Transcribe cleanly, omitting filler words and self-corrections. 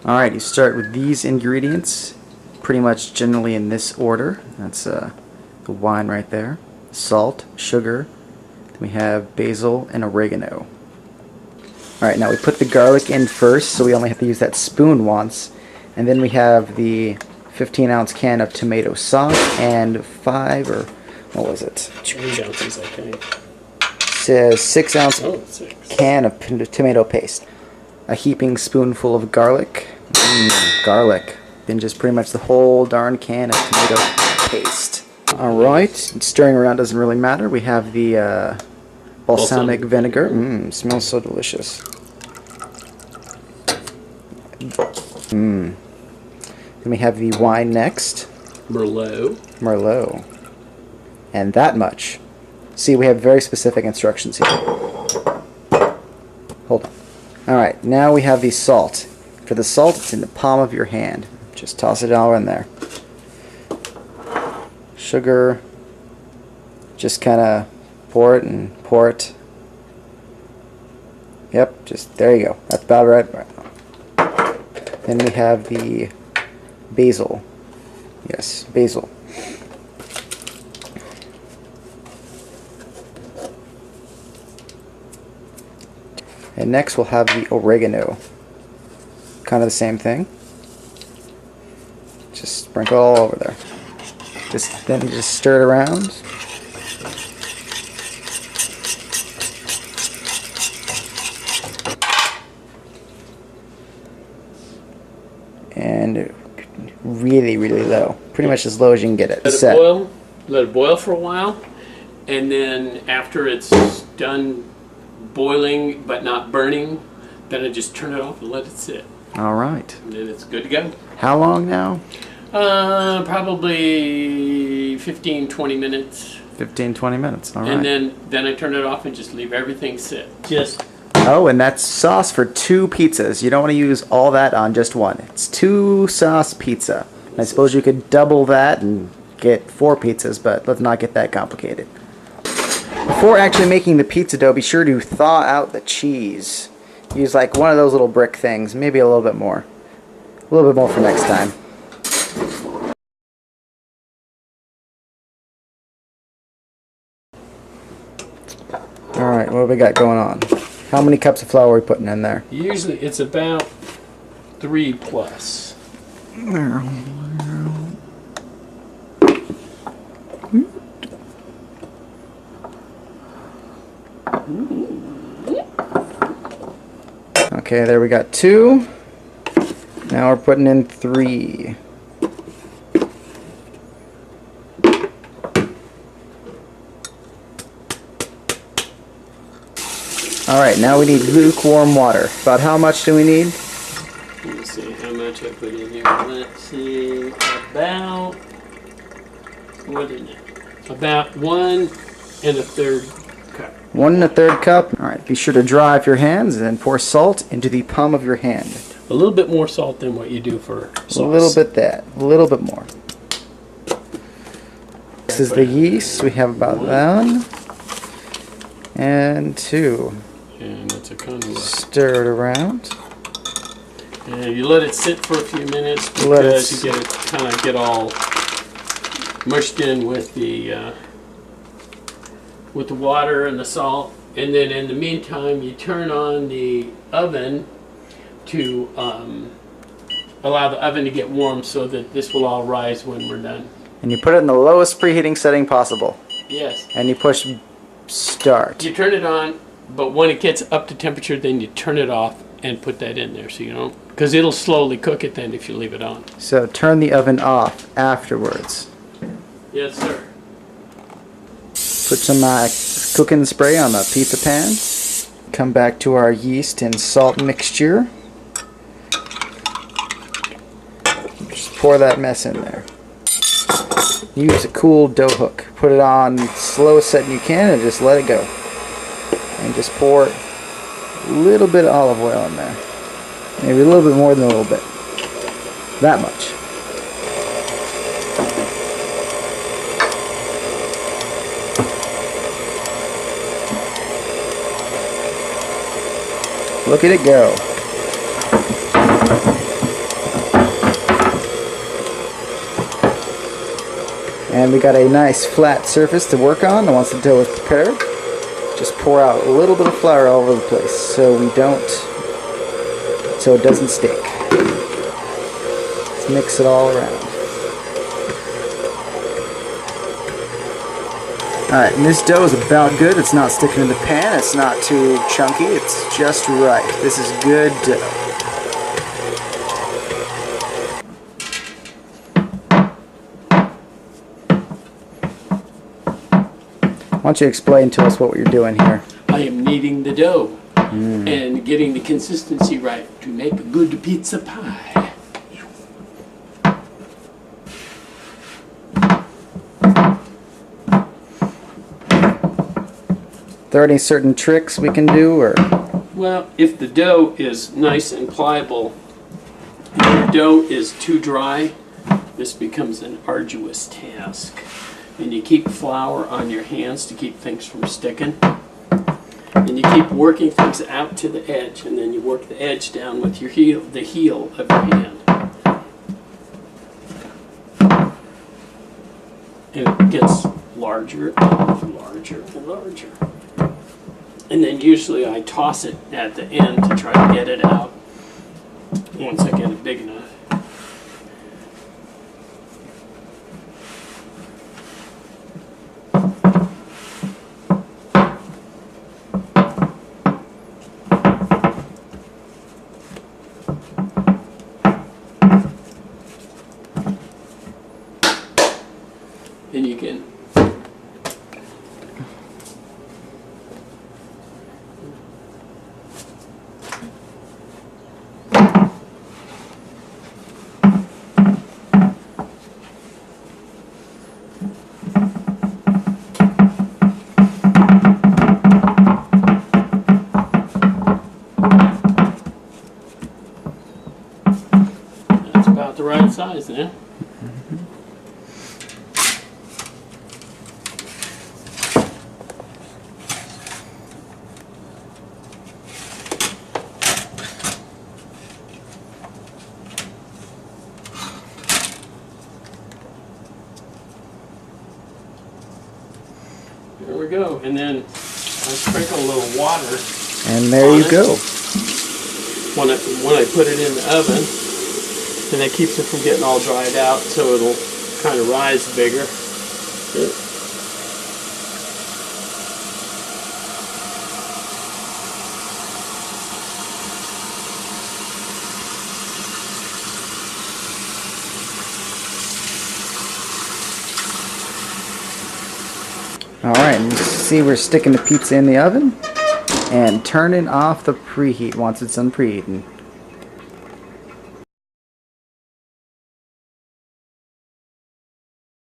Alright, you start with these ingredients, pretty much generally in this order. That's the wine right there. Salt, sugar, then we have basil and oregano. Alright, now we put the garlic in first, so we only have to use that spoon once. And then we have the 15-ounce can of tomato sauce and 5, or what was it? 8 ounces, I think. It says 6-ounce can of tomato paste. A heaping spoonful of garlic. Garlic. Then just pretty much the whole darn can of tomato paste. Alright, stirring around doesn't really matter. We have the balsamic vinegar. Smells so delicious. Then we have the wine next. Merlot. And that much. See, we have very specific instructions here. Hold on. Alright, now we have the salt. For the salt, it's in the palm of your hand. Just toss it all in there. Sugar. Just kind of pour it. Yep, just there you go. That's about right. Then we have the basil. Yes, basil. And next we'll have the oregano. Kind of the same thing. Just sprinkle all over there. Then just stir it around. And really, really low. Pretty much as low as you can get it. Let it boil for a while, and then after it's done boiling but not burning, then I just turn it off and let it sit. Alright. And then it's good to go. How long now? Probably 15-20 minutes. 15-20 minutes, alright. And then I turn it off and just leave everything sit. Oh, and that's sauce for 2 pizzas. You don't want to use all that on just one. It's 2 sauce pizza. I suppose you could double that and get 4 pizzas, but let's not get that complicated. Before actually making the pizza dough, be sure to thaw out the cheese. Use like one of those little brick things, maybe a little bit more. A little bit more for next time. Alright, what have we got going on? How many cups of flour are we putting in there? Usually it's about 3 plus. Okay, there we got 2. Now we're putting in 3. Alright, now we need lukewarm water. About how much do we need? Let me see how much I put in here. Let's see, about 1 1/3 cup. 1 1/3 cup. Alright, be sure to dry off your hands and then pour salt into the palm of your hand. A little bit more salt than what you do for sauce. A little bit more. This is the yeast. We have about 1 and 2. And it's a kind of stir it around. And you let it sit for a few minutes because you get it kind of get all mushed in with the water and the salt. And then in the meantime, you turn on the oven to allow the oven to get warm so that this will all rise when we're done. And you put it in the lowest preheating setting possible. Yes. And you push start. You turn it on, but when it gets up to temperature, then you turn it off and put that in there so you don't, because it'll slowly cook it then if you leave it on. So turn the oven off afterwards. Yes, sir. Put some cooking spray on the pizza pan. Come back to our yeast and salt mixture. Just pour that mess in there. Use a cool dough hook. Put it on slowest setting you can and just let it go. And just pour a little bit of olive oil in there. Maybe a little bit more than a little bit. That much. Look at it go. And we got a nice flat surface to work on. Once the dough is prepared, just pour out a little bit of flour all over the place so it doesn't stick. Let's mix it all around. Alright, and this dough is about good. It's not sticking in the pan. It's not too chunky. It's just right. This is good dough. Why don't you explain to us what you're doing here? I am kneading the dough and getting the consistency right to make a good pizza pie. Are there any certain tricks we can do, or? Well, if the dough is nice and pliable, if your dough is too dry, this becomes an arduous task. And you keep flour on your hands to keep things from sticking. And you keep working things out to the edge, and then you work the edge down with your heel, the heel of your hand. And it gets larger and larger and larger. And then usually I toss it at the end to try to get it out once I get it big enough. And you can that's about the right size now. There we go, and then I sprinkle a little water. And there you go. When I put it in the oven, and that keeps it from getting all dried out, so it'll kind of rise bigger. Alright, and you see we're sticking the pizza in the oven and turning off the preheat once it's done preheating.